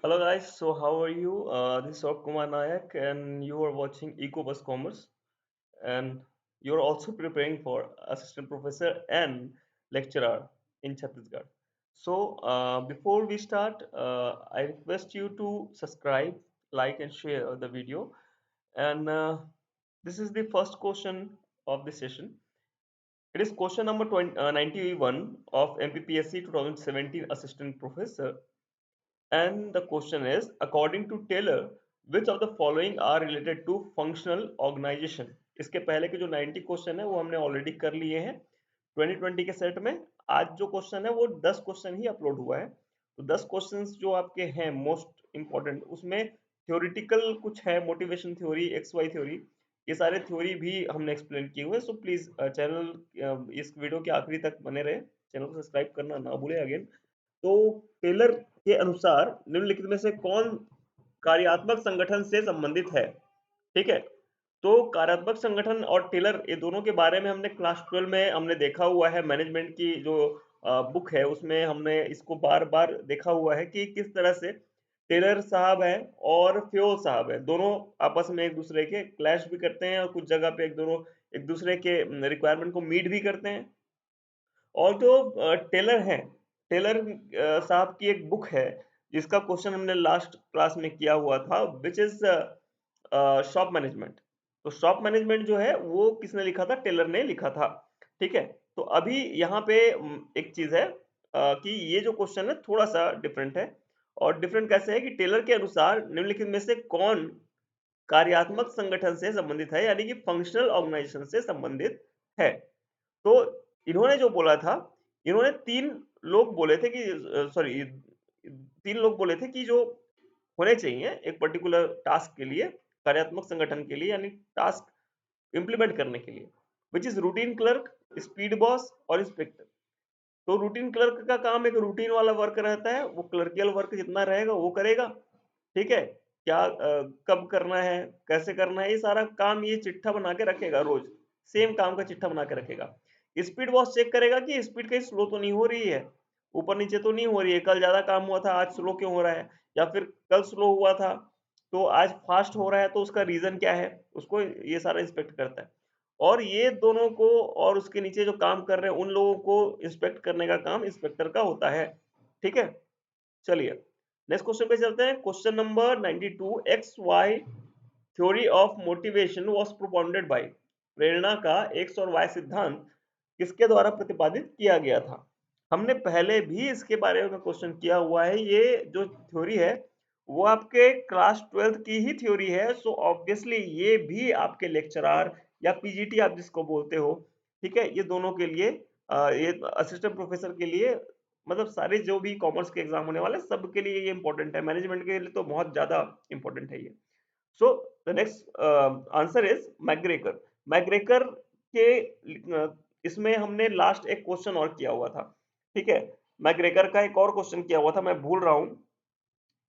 Hello guys, so how are you? This is Saurabh Kumar Nayak and you are watching EcoBus Commerce and you're also preparing for assistant professor and lecturer in Chhattisgarh. So before we start, I request you to subscribe, like and share the video. And this is the first question of the session. It is question number 91 of MPPSC 2017 assistant professor. And the question is, according to Taylor, which of the following are related to functional organization? इसके पहले के जो 90 question है वो हमने already कर लिए हैं 2020 के सेट में। आज जो क्वेश्चन है वो 10 क्वेश्चन ही अपलोड हुआ है। तो 10 क्वेश्चंस जो आपके हैं मोस्ट इंपॉर्टेंट, उसमें थ्योरेटिकल कुछ है, motivation theory, X Y theory, ये सारे थ्योरी भी हमने एक्सप्लेन किए हुए हैं। सो प्लीज चैनल इस वीडियो के आखिरी तक बने रहे, चैनल को सब्सक्राइब करना ना भूलें अगेन। तो टेलर के अनुसार निम्नलिखित में से कौन कार्यात्मक संगठन से संबंधित है? ठीक है, तो कार्यात्मक संगठन और टेलर ये दोनों के बारे में हमने क्लास 12 में हमने देखा हुआ है। मैनेजमेंट की जो बुक है उसमें हमने इसको बार बार देखा हुआ है कि किस तरह से टेलर साहब है और फ्योल साहब है, दोनों आपस में एक दूसरे के क्लैश भी करते हैं और कुछ जगह पे एक दूसरे के रिक्वायरमेंट को मीट भी करते हैं। और जो टेलर हैं, टेलर साहब की एक बुक है जिसका क्वेश्चन हमने लास्ट क्लास में किया हुआ था, विच इज शॉप मैनेजमेंट। तो शॉप मैनेजमेंट जो है वो किसने लिखा था? टेलर ने लिखा था। ठीक है, तो अभी यहाँ पे एक चीज है कि ये जो क्वेश्चन है थोड़ा सा डिफरेंट है। और डिफरेंट कैसे है कि टेलर के अनुसार निम्नलिखित में से कौन कार्यात्मक संगठन से संबंधित है, यानी कि फंक्शनल ऑर्गेनाइजेशन से संबंधित है। तो इन्होंने जो बोला था, इन्होंने तीन लोग बोले थे कि सॉरी, तीन लोग बोले थे कि जो होने चाहिए एक पर्टिकुलर टास्क के लिए, कार्यात्मक संगठन के लिए, यानी टास्क इंप्लीमेंट करने के लिए, which is routine clerk, speed boss और इंस्पेक्टर। तो रूटीन क्लर्क का काम एक रूटीन वाला वर्क रहता है, वो क्लर्कियल वर्क जितना रहेगा वो करेगा। ठीक है, क्या कब करना है, कैसे करना है, ये सारा काम ये चिट्ठा बना के रखेगा, रोज सेम काम का चिट्ठा बना के रखेगा। स्पीड बॉस चेक करेगा कि स्पीड कहीं स्लो तो नहीं हो रही है, ऊपर नीचे तो नहीं हो रही है, कल ज्यादा काम हुआ था आज स्लो क्यों हो रहा है, या फिर कल स्लो हुआ था तो आज फास्ट हो रहा है, तो उसका रीजन क्या है, उसको ये सारा इंस्पेक्ट करता है। और ये दोनों को और उसके नीचे जो काम कर रहे हैं उन लोगों को इंस्पेक्ट करने का काम इंस्पेक्टर का होता है। ठीक है, चलिए नेक्स्ट क्वेश्चन पे चलते हैं। Question number 92, X Y theory of motivation was propounded by. प्रेरणा का एक्स और वाई सिद्धांत किसके द्वारा प्रतिपादित किया गया था? हमने पहले भी इसके बारे में क्वेश्चन किया हुआ है। ये जो थ्योरी है वो आपके क्लास 12th की ही थ्योरी है। सो ऑब्वियसली ये भी आपके लेक्चरर या पीजीटी आप जिसको बोलते हो, ठीक है, ये दोनों के लिए ये असिस्टेंट प्रोफेसर के लिए, मतलब सारे जो भी कॉमर्स के एग्जाम होने वाले सब के लिए ये इंपॉर्टेंट है, मैनेजमेंट के लिए तो बहुत ज्यादा इंपॉर्टेंट है ये। So the next answer is McGregor. McGregor के इसमें हमने लास्ट एक क्वेश्चन और किया हुआ था। ठीक है, मैग्रेकर का एक और क्वेश्चन किया हुआ था, मैं भूल रहा हूँ।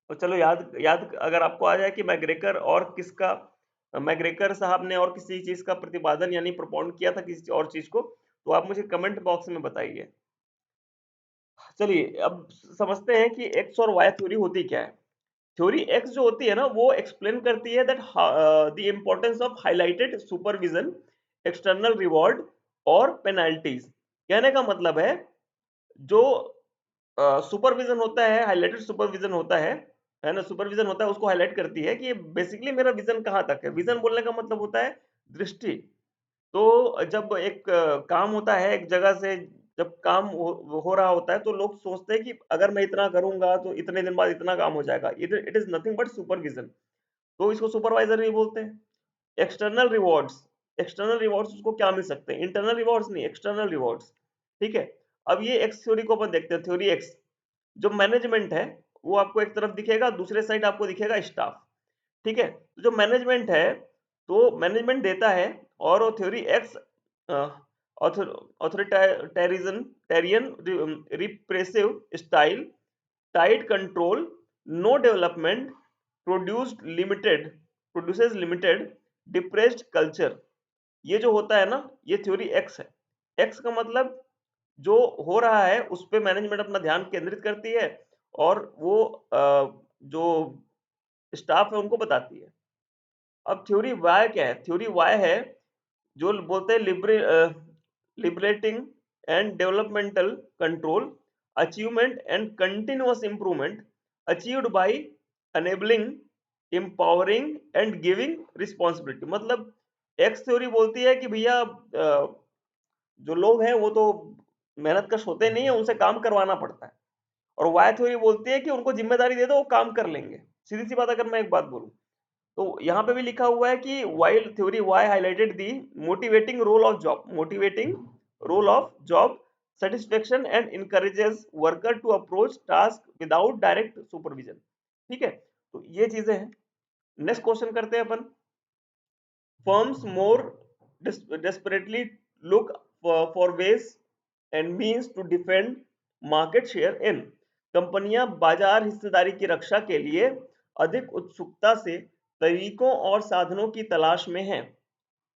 तो चलो याद याद अगर आपको आ जाए कि मैग्रेकर और किसका, मैग्रेकर साहब ने और किसी चीज का प्रतिपादन यानी propound किया था किसी और चीज को, तो आप मुझे कमेंट बॉक्स में बताइए। चलिए अब समझते हैं कि एक्स और वाई थ्योरी होती क्या है। थ्योरी एक्स जो होती है ना वो एक्सप्लेन करती है that the importance of highlighted supervision, external reward और पेनाल्टीज। कहने का मतलब है जो सुपरविजन होता है, हाइलाइटेड सुपरविजन होता है ना, सुपरविजन होता है उसको हाईलाइट करती है कि बेसिकली मेरा विजन कहाँ तक है। विजन बोलने का मतलब होता है दृष्टि। तो जब एक काम होता है एक जगह से, जब काम हो रहा होता है तो लोग सोचते हैं कि अगर मैं इतना करूंगा तो इतने दिन बाद इतना काम हो जाएगा। It is nothing but supervision, तो इसको सुपरवाइजर भी बोलते हैं। एक्सटर्नल रिवॉर्ड्स, एक्सटर्नल रिवॉर्ड्स उसको क्या मिल सकते हैं, इंटरनल रिवॉर्ड्स नहीं, एक्सटर्नल रिवॉर्ड्स। ठीक है, अब ये एक्स थ्योरी को अपन देखते हैं। थ्योरी एक्स जो मैनेजमेंट है वो आपको एक तरफ दिखेगा, दूसरे साइड आपको दिखेगा स्टाफ। ठीक है, तो जो मैनेजमेंट है तो मैनेजमेंट देता है, और वो थ्योरी एक्स ऑथोरिटेरियन टेरियन repressive style, tight control, no development, produces limited, depressed culture. ये जो होता है ना ये थ्योरी एक्स है। एक्स का मतलब जो हो रहा है उस पे मैनेजमेंट अपना ध्यान केंद्रित करती है, और वो जो स्टाफ है उनको बताती है। अब थ्योरी वाई क्या है? थ्योरी वाई है जो बोलते हैं liberating and developmental control, achievement and continuous improvement achieved by enabling, empowering and giving responsibility. मतलब एक्स थ्योरी बोलती है कि भैया जो लोग हैं वो तो मेहनत कश होते नहीं है, उनसे काम करवाना पड़ता है। और वाई थ्योरी बोलती है कि उनको जिम्मेदारी दे दो, वो काम कर लेंगे। सीधी सी बात अगर मैं एक बात बोलूं तो यहाँ पे भी लिखा हुआ है कि while theory Y highlighted the motivating role of job satisfaction and encourages worker to approach task without direct supervision. ठीक है, तो ये चीजें हैं। नेक्स्ट क्वेश्चन करते हैं अपन। Firms more desperately look for ways and means to defend market share in। कंपनियां बाजार हिस्सेदारी की रक्षा के लिए अधिक उत्सुकता से तरीकों और साधनों की तलाश में हैं।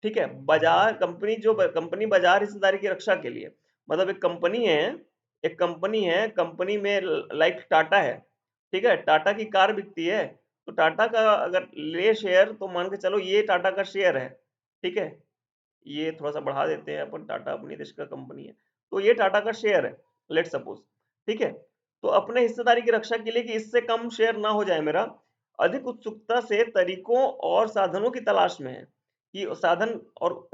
ठीक है, बाजार कंपनी बाजार हिस्सेदारी की रक्षा के लिए, मतलब एक कंपनी है, कंपनी में लाइक टाटा है। ठीक है, टाटा की कार बिकती है, तो टाटा का अगर ले शेयर तो मान के चलो ये टाटा का शेयर है। ठीक है, ये थोड़ा सा बढ़ा देते हैं अपन, टाटा अपनी देश का कंपनी है, तो ये टाटा का शेयर है, लेट सपोज। ठीक है, तो अपने हिस्सेदारी की रक्षा के लिए कि इससे कम शेयर ना हो जाए मेरा, अधिक उत्सुकता से तरीकों और साधनों की तलाश में है। कि साधन और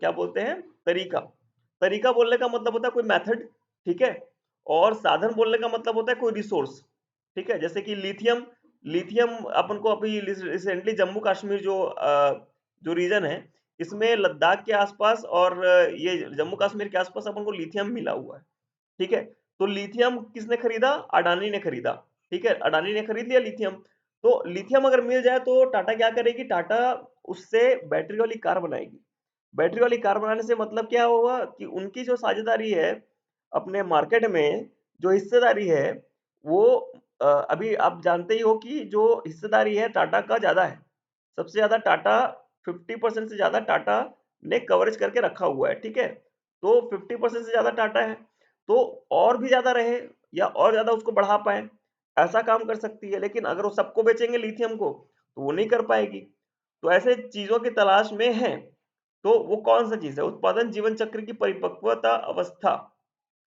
क्या बोलते हैं, तरीका। तरीका बोलने का मतलब होता है कोई मेथड। ठीक है, और साधन बोलने का मतलब होता है कोई रिसोर्स। ठीक है, जैसे कि लिथियम। लिथियम अपन को अभी रिसेंटली जम्मू कश्मीर जो रीजन है, इसमें लद्दाख के आसपास और ये जम्मू कश्मीर के आसपास अपन को लिथियम मिला हुआ है। ठीक है, तो लिथियम किसने खरीदा? अडानी ने खरीदा। ठीक है, अडानी ने खरीद लिया लिथियम। तो लिथियम अगर मिल जाए तो टाटा क्या करेगी? टाटा उससे बैटरी वाली कार बनाएगी। बैटरी वाली कार बनाने से मतलब क्या होगा कि उनकी जो साझेदारी है अपने मार्केट में, जो हिस्सेदारी है वो अभी आप जानते ही हो कि जो हिस्सेदारी है टाटा का ज्यादा है। सबसे ज्यादा टाटा 50% से ज्यादा टाटा ने कवरेज करके रखा हुआ है। ठीक है, तो 50% से ज्यादा टाटा है, तो और भी ज्यादा रहे या और ज्यादा उसको बढ़ा पाए, ऐसा काम कर सकती है। लेकिन अगर वो सबको बेचेंगे लिथियम को तो वो नहीं कर पाएगी। तो ऐसे चीजों की तलाश में है। तो वो कौन सा चीज है? उत्पादन जीवन चक्र की परिपक्वता अवस्था।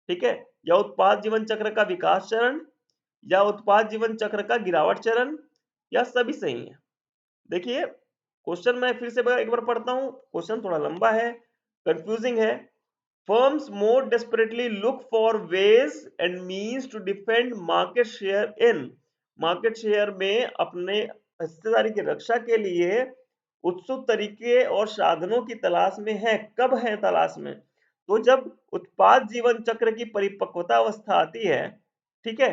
ठीक है, या उत्पाद जीवन चक्र का विकास चरण, या उत्पाद जीवन चक्र का गिरावट चरण, या सभी सही है। देखिए क्वेश्चन मैं फिर से एक बार पढ़ता हूं, क्वेश्चन थोड़ा लंबा है, कंफ्यूजिंग है। Firms more desperately look for ways and means to defend market share in। Market share में अपने हिस्सेदारी की रक्षा के लिए उत्सुक तरीके और साधनों की तलाश में है। कब है तलाश में? तो जब उत्पाद जीवन चक्र की परिपक्वता अवस्था आती है। ठीक है,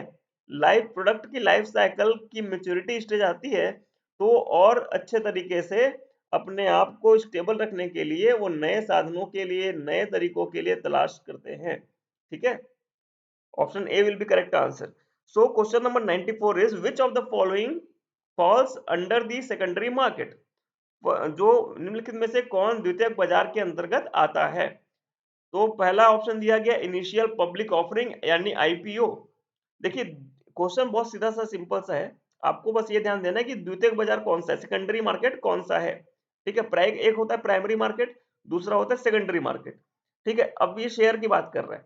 लाइफ प्रोडक्ट की लाइफ साइकिल की मेच्योरिटी स्टेज आती है, तो और अच्छे तरीके से अपने आप को स्टेबल रखने के लिए वो नए साधनों के लिए, नए तरीकों के लिए तलाश करते हैं। ठीक है, option A will be correct answer. So question number 94 is which of the following falls under the secondary market. जो निम्नलिखित में से कौन द्वितीयक बाजार के अंतर्गत आता है? तो पहला ऑप्शन दिया गया इनिशियल पब्लिक ऑफरिंग यानी आईपीओ। देखिए क्वेश्चन बहुत सीधा सा सिंपल सा है, आपको बस ये ध्यान देना है कि द्वितीयक बाजार कौन सा है, सेकेंडरी मार्केट कौन सा है। ठीक है, एक होता है प्राइमरी मार्केट, दूसरा होता है सेकेंडरी मार्केट। ठीक है, अब ये शेयर की बात कर रहे हैं,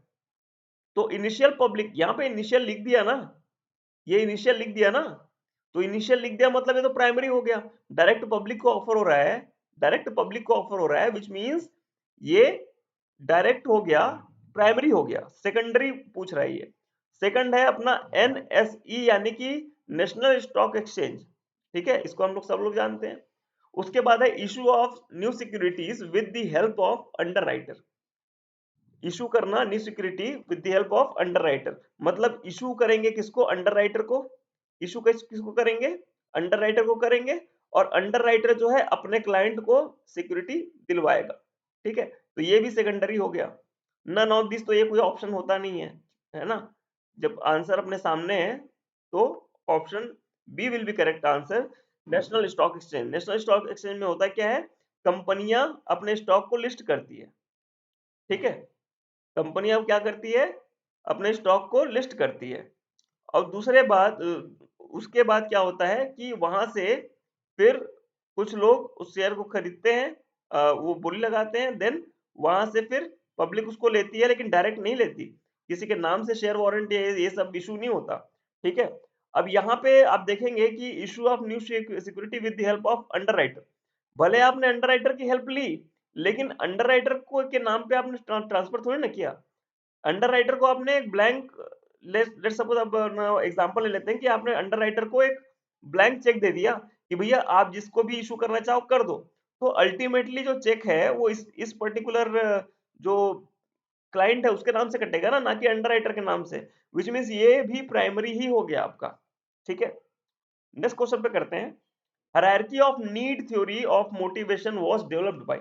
तो इनिशियल पब्लिक, यहाँ पे इनिशियल लिख दिया ना, ये इनिशियल लिख दिया ना, तो इनिशियल लिख दिया मतलब ये तो प्राइमरी हो गया। डायरेक्ट पब्लिक को ऑफर हो रहा है, डायरेक्ट पब्लिक को ऑफर हो रहा है, विच मींस ये डायरेक्ट हो गया, प्राइमरी हो गया, सेकेंडरी पूछ रहा है ये। सेकंड है अपना एनएसई यानी कि नेशनल स्टॉक एक्सचेंज। ठीक है, इसको हम लोग सब लोग जानते हैं। उसके बाद है issue of new securities with the help of underwriter. Issue करना new security with the help of underwriter, मतलब इशू करेंगे किसको? अंडरराइटर को। इशू किसको करेंगे? अंडरराइटर को करेंगे, और अंडरराइटर जो है अपने क्लाइंट को सिक्योरिटी दिलवाएगा। ठीक है, तो ये भी सेकेंडरी हो गया। नन ऑफ दिस, तो ये कोई ऑप्शन होता नहीं है ना। जब आंसर अपने सामने है तो option B will be correct answer. National stock exchange, national stock exchange में होता क्या है? कंपनियां अपने स्टॉक को लिस्ट करती है। ठीक है, कंपनी अब क्या करती है? अपने स्टॉक को लिस्ट करती है। और दूसरे बात उसके बाद क्या होता है कि वहां से फिर कुछ लोग उस शेयर को खरीदते हैं, वो बोली लगाते हैं, देन वहां से फिर पब्लिक उसको लेती है, लेकिन डायरेक्ट नहीं लेती, किसी के नाम से शेयर वारंट ये सब इशू नहीं होता। ठीक है। अब यहाँ पे आप देखेंगे कि issue of new security with the help of underwriter. भले आपने अंडरराइटर की हेल्प ली, लेकिन अंडरराइटर को के नाम पे आपने ट्रांसफर थोड़ी ना किया। अंडरराइटर को आपने एक ब्लैंक, लेट सपोज अब एग्जांपल ले लेते हैं कि आपने अंडरराइटर को एक ब्लैंक चेक दे दिया कि भैया आप जिसको भी इशू करना चाहो कर दो। तो अल्टीमेटली जो चेक है वो इस पर्टिकुलर जो क्लाइंट है उसके नाम से कटेगा ना कि अंडरराइटर के नाम से, विच मीन्स ये भी प्राइमरी ही हो गया आपका। ठीक है। नेक्स्ट क्वेश्चन पे करते हैं। Hierarchy of need theory of motivation was developed by.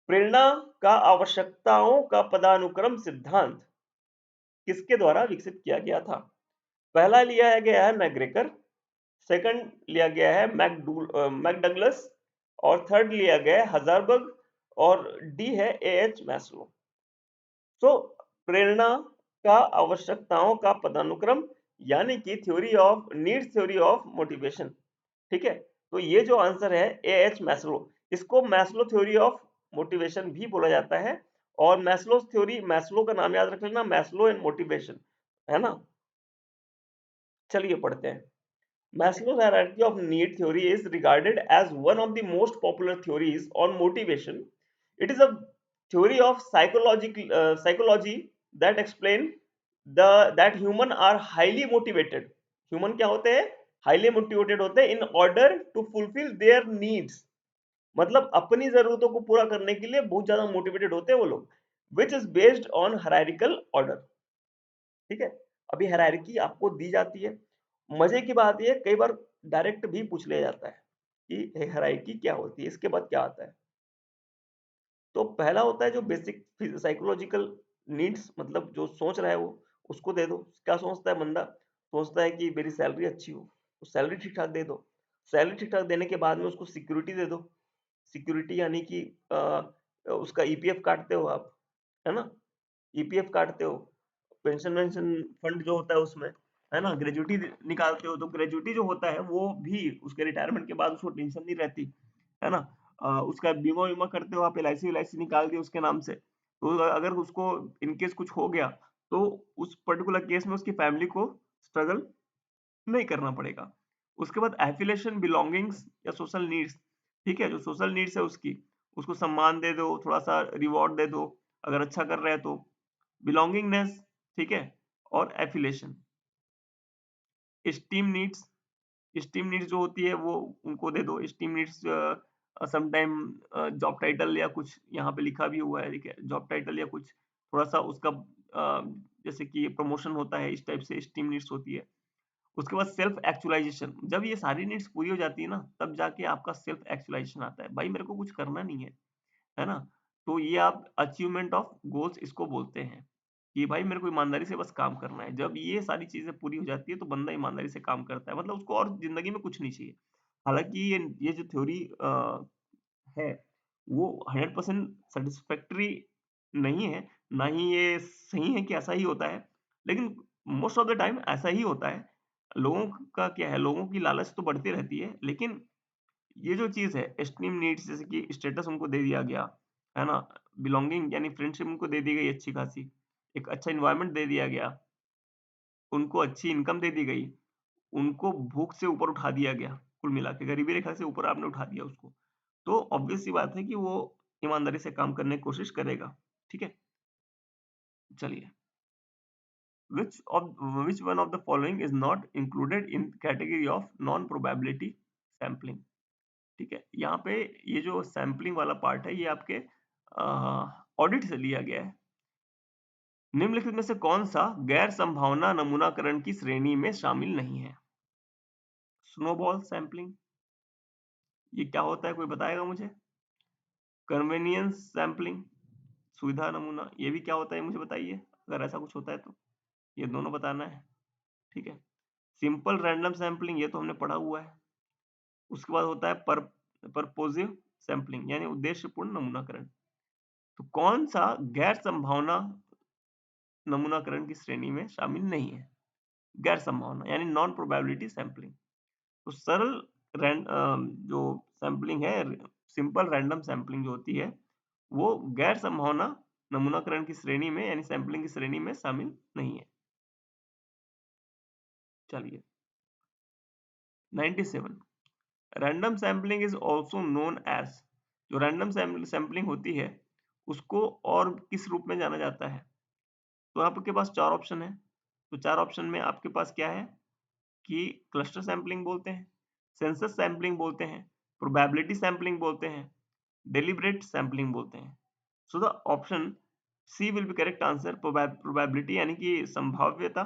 प्रेरणा का आवश्यकताओं का पदानुक्रम सिद्धांत किसके द्वारा विकसित किया गया था? पहला लिया गया है मैग्रेकर, सेकंड लिया गया है मैकडगलस, और थर्ड लिया गया है हजारबर्ग, और डी है एएच मैस्लो। सो प्रेरणा का आवश्यकताओं का पदानुक्रम, यानी कि theory of needs theory of motivation. ठीक है। तो ये जो आंसर है एएच मैस्लो, इसको मैस्लो थ्योरी ऑफ मोटिवेशन भी बोला जाता है। और मैस्लो थ्योरी, मैस्लो का नाम याद रख लेना, मैस्लो एंड मोटिवेशन, है ना। चलिए पढ़ते हैं। Maslow's hierarchy of need theory is regarded as one of the most popular theories on motivation. It is a theory of psychology that explain that human are highly motivated. Human क्या होते हैं? Highly motivated होते हैं in order to fulfill their needs. मतलब अपनी जरूरतों को पूरा करने के लिए बहुत ज्यादा मोटिवेटेड होते हैं वो लोग, which is based on hierarchical order. ठीक है। अभी हायरार्की आपको दी जाती है। मजे की बात ये कई बार डायरेक्ट भी पूछ लिया जाता है कि हायरार्की क्या होती है, इसके बाद क्या आता है। तो पहला होता है जो बेसिक साइकोलॉजिकल नीड्स, मतलब जो सोच रहा है वो, उसको दे दो। क्या सोचता है बंदा? सोचता है कि मेरी सैलरी अच्छी हो, तो सैलरी ठीक ठाक दे दो। सैलरी ठीक ठाक देने के बाद में उसको सिक्योरिटी दे दो। सिक्योरिटी यानी कि उसका ईपीएफ काटते हो आप, है ना। ईपीएफ काटते हो, पेंशन वेंशन फंड जो होता है उसमें, है ना, ग्रेजुटी निकालते हो, तो ग्रेजुटी जो होता है वो भी उसके रिटायरमेंट के बाद उसको टेंशन नहीं रहती, है ना। उसका बीमा वीमा करते हो आप, एलआईसी एलआईसी निकाल दी उसके नाम से, तो अगर उसको इनकेस कुछ हो गया, तो उस पर्टिकुलर केस में उसकी फैमिली को स्ट्रगल नहीं करना पड़ेगा। उसके बाद एफिलिएशन, बिलोंगिंग्स या सोशल नीड्स। ठीक है, जो सोशल नीड्स है उसकी, उसको सम्मान दे दो, थोड़ा सा रिवॉर्ड दे दो अगर अच्छा कर रहा है तो। बिलोंगिंगनेस, ठीक है, और affiliation. Steam needs, steam needs जो होती है वो उनको दे दो। Steam needs sometime job title या कुछ यहाँ पे लिखा भी हुआ है, ठीक है, जॉब टाइटल या कुछ थोड़ा सा उसका जैसे कि प्रमोशन होता है, इस टाइप से स्टीम नीड्स होती है। उसके बाद सेल्फ एक्चुअलाइजेशन, जब ये सारी नीड्स पूरी हो जाती है ना, तब जाके आपका सेल्फ एक्चुअलाइजेशन आता है, भाई मेरे को कुछ करना नहीं है ना। तो ये आप अचीवमेंट ऑफ गोल्स इसको बोलते हैं कि भाई मेरे को ईमानदारी से बस काम करना है। जब ये सारी चीजें पूरी हो जाती है तो बंदा ईमानदारी से काम करता है, मतलब उसको और जिंदगी में कुछ नहीं चाहिए। हालांकि ये जो थ्योरी है वो 100% सेटिस्फैक्टरी नहीं है, ना ही ये सही है कि ऐसा ही होता है, लेकिन मोस्ट ऑफ द टाइम ऐसा ही होता है। लोगों का क्या है, लोगों की लालच तो बढ़ती रहती है, लेकिन ये जो चीज़ है एस्टीम नीड्स, जैसे कि स्टेटस उनको दे दिया गया, है ना? बिलॉन्गिंग यानी फ्रेंडशिप उनको दे दी गई अच्छी खासी, एक अच्छा एनवायरनमेंट दे दिया गया, उनको अच्छी इनकम दे दी गई, उनको भूख से ऊपर उठा दिया गया, कुल मिला के गरीबी रेखा से ऊपर आपने उठा दिया उसको। तो ऑब्वियस सी बात है कि वो ईमानदारी से काम करने की कोशिश करेगा। ठीक है? चलिए, which of which one of the following is not included in category of non probability sampling? ठीक है, यहाँ पे ये जो सैम्पलिंग वाला पार्ट है ये आपके ऑडिट से लिया गया है। निम्नलिखित में से कौन सा गैर संभावना नमूनाकरण की श्रेणी में शामिल नहीं है? स्नोबॉल सैम्पलिंग, ये क्या होता है, कोई बताएगा मुझे? कन्वेनियंस सैम्पलिंग, सुविधा नमूना, ये भी क्या होता है मुझे बताइए, अगर ऐसा कुछ होता है तो। ये दोनों बताना है। ठीक है। सिंपल रैंडम सैम्पलिंग, ये तो हमने पढ़ा हुआ है। उसके बाद होता है परपोजिव सैम्पलिंग, यानी उद्देश्यपूर्ण नमूनाकरण। तो कौन सा गैर संभावना नमूनाकरण की श्रेणी में शामिल नहीं है? गैर संभावना यानी नॉन प्रोबेबिलिटी सैंपलिंग। तो सरल जो सैंपलिंग है, सिंपल रैंडम सैंपलिंग जो होती है, वो गैर संभावना नमूनाकरण की श्रेणी में यानी सैंपलिंग की श्रेणी में शामिल नहीं है। चलिए 97, random sampling is also known as, जो रैंडम सैंपलिंग होती है उसको और किस रूप में जाना जाता है? तो आपके पास 4 ऑप्शन है। तो 4 ऑप्शन में आपके पास क्या है कि क्लस्टर सैंपलिंग बोलते हैं, सेंसस सैंपलिंग बोलते हैं, प्रोबेबिलिटी सैंपलिंग बोलते हैं, डेलिब्रेट सैंपलिंग बोलते हैं। So the option C will be correct answer. Probability यानी कि संभाव्यता,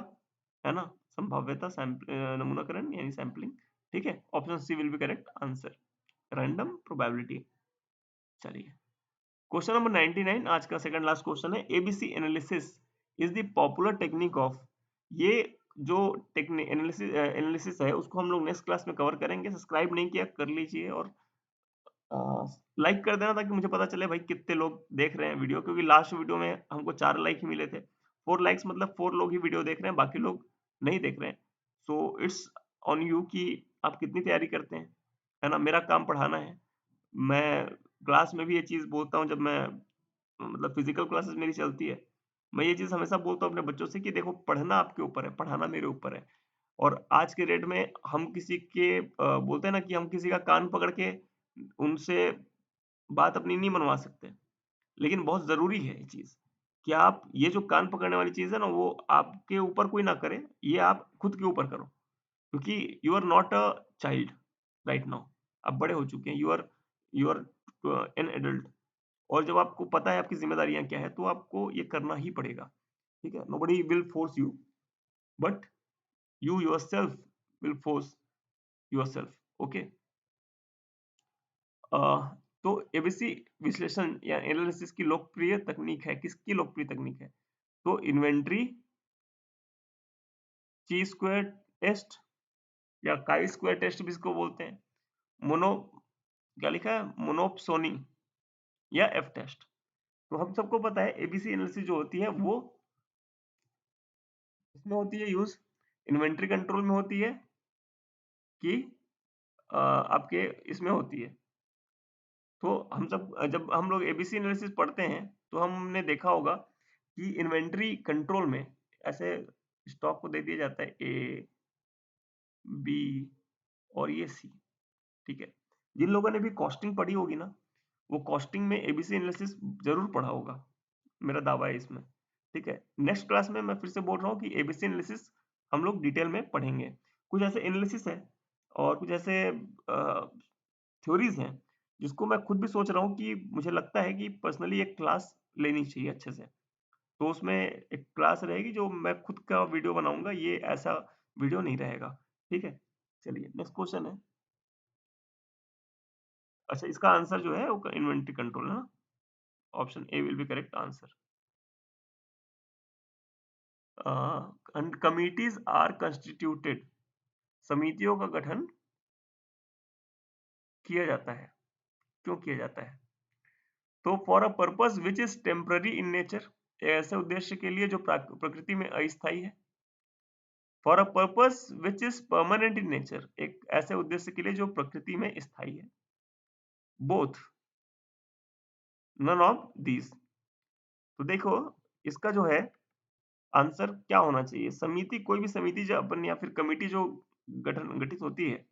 है ना? संभाव्यता नमूनाकरण यानी सैंपलिंग, ठीक है? Option C will be correct answer, random probability. चलिए क्वेश्चन नंबर 99 आज का सेकंड लास्ट क्वेश्चन है। ABC analysis is the popular technique of, ये जो टेक्निक एनालिसिस है उसको हम लोग नेक्स्ट क्लास में कवर करेंगे। सब्सक्राइब नहीं किया कर लीजिए और लाइक कर देना ताकि मुझे पता चले भाई कितने लोग देख रहे हैं वीडियो, क्योंकि लास्ट वीडियो में हमको 4 लाइक ही मिले थे। 4 लाइक्स मतलब 4 लोग ही वीडियो देख रहे हैं, बाकी लोग नहीं देख रहे हैं। सो इट्स ऑन यू कि आप कितनी तैयारी करते हैं, है ना? मेरा काम पढ़ाना है। मैं क्लास में भी ये चीज़ बोलता हूँ जब मैं मतलब फिजिकल क्लासेस मेरी चलती है। मैं ये चीज़ हमेशा बोलता हूँ अपने बच्चों से कि देखो पढ़ना आपके ऊपर है, पढ़ाना मेरे ऊपर है। और आज के डेट में हम किसी के बोलते हैं ना कि हम किसी का कान पकड़ के उनसे बात अपनी नहीं मनवा सकते। लेकिन बहुत ज़रूरी है ये चीज़ कि आप ये जो कान पकड़ने वाली चीज़ है ना, वो आपके ऊपर कोई ना करे, ये आप खुद के ऊपर करो। क्योंकि you are not a child right now, आप बड़े हो चुके हैं, यू आर एन एडल्ट। और जब आपको पता है आपकी ज़िम्मेदारियाँ क्या है, तो आपको ये करना ही पड़ेगा, ठीक है? Nobody will force you, but you yourself will force yourself, okay? Uh, तो एबीसी विश्लेषण या एनालिसिस की लोकप्रिय तकनीक है, किसकी लोकप्रिय तकनीक है? तो इन्वेंटरी, ची स्क्वायर टेस्ट या काई स्क्वायर टेस्ट भी इसको बोलते हैं। मोनो क्या लिखा है? मोनोप्सोनी या एफ टेस्ट। तो हम सबको पता है एबीसी एनालिसिस जो होती है वो इसमें होती है यूज़, इन्वेंटरी कंट्रोल में होती है कि आपके इसमें होती है। तो हम सब जब हम लोग एबीसी एनालिसिस पढ़ते हैं तो हमने देखा होगा कि इन्वेंटरी कंट्रोल में ऐसे स्टॉक को दे दिया जाता है ए, बी और ये सी, ठीक है? जिन लोगों ने भी कॉस्टिंग पढ़ी होगी ना, वो कॉस्टिंग में एबीसी एनालिसिस ज़रूर पढ़ा होगा, मेरा दावा है इसमें, ठीक है? नेक्स्ट क्लास में मैं फिर से बोल रहा हूँ कि एबीसी एनालिसिस हम लोग डिटेल में पढ़ेंगे। कुछ ऐसे एनालिसिस है और कुछ ऐसे थ्योरीज़ हैं, जिसको मैं खुद भी सोच रहा हूँ कि मुझे लगता है कि पर्सनली एक क्लास लेनी चाहिए अच्छे से। तो उसमें एक क्लास रहेगी जो मैं खुद का वीडियो बनाऊँगा, ये ऐसा वीडियो नहीं रहेगा, ठीक है? चलिए नेक्स्ट क्वेश्चन है। अच्छा इसका आंसर जो है वो इन्वेंटरी कंट्रोल है ना? Option A will be correct answer. Committees are constituted, समितियों का गठन किया जाता है। क्यों किया जाता है? तो for a purpose which is temporary in nature, ऐसे उद्देश्य के लिए जो प्रकृति में अस्थायी है। For a purpose which is permanent in nature, एक ऐसे उद्देश्य के लिए जो प्रकृति में स्थायी है। Both, none of these. तो देखो इसका जो है आंसर क्या होना चाहिए? समिति, कोई भी समिति जो अपन या फिर कमिटी जो गठन गठित होती है,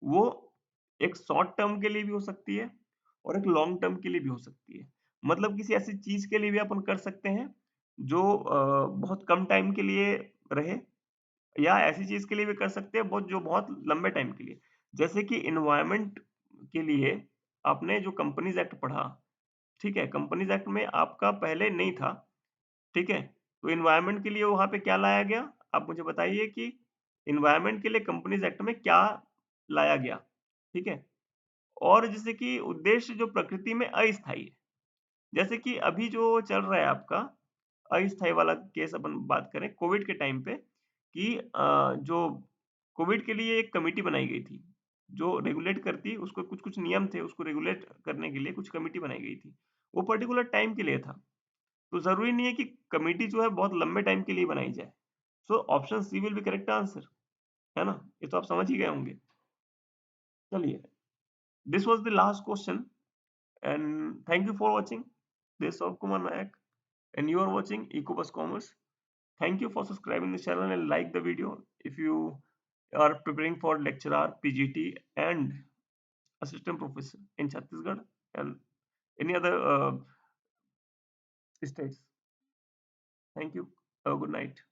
वो एक शॉर्ट टर्म के लिए भी हो सकती है और एक लॉन्ग टर्म के लिए भी हो सकती है। मतलब किसी ऐसी चीज़ के लिए भी अपन कर सकते हैं जो बहुत कम टाइम के लिए रहे, या ऐसी चीज़ के लिए भी कर सकते हैं बहुत जो बहुत लंबे टाइम के लिए। जैसे कि एनवायरनमेंट के लिए आपने जो कंपनीज़ एक्ट पढ़ा, ठीक है? कंपनीज़ एक्ट में आपका पहले नहीं था, ठीक है? तो एनवायरनमेंट के लिए वहाँ पे क्या लाया गया? आप मुझे बताइए कि एनवायरनमेंट के लिए कंपनीज़ एक्ट में क्या लाया गया? ठीक है? और जैसे कि उद्देश्य जो प्रकृति में अस्थायी है। जैसे कि अभी जो चल रहा है आपका अस्थायी वाला केस, अपन बात करें कोविड के टाइम पे कि जो कोविड के लिए एक कमिटी बनाई गई थी, जो रेगुलेट करती, उसको कुछ-कुछ नियम थे, उसको रेगुलेट करने के लिए कुछ कमिटी बनाई गई थी। वो पर्टिकुलर टाइम के लिए था। तो ज़रूरी नहीं है कि कमिटी जो है बहुत लंबे टाइम के लिए बनाई जाए। So option C will be correct answer, है ना? ये तो आप समझ ही गए होंगे। चलिए, this was the last question and thank you for watching. This is Kumar Nayak and you are watching Ecobus Commerce. Thank you for subscribing the channel and like the video. If you are preparing for lecturer, PGT and assistant professor in Chhattisgarh and any other states. Thank you. Have a good night.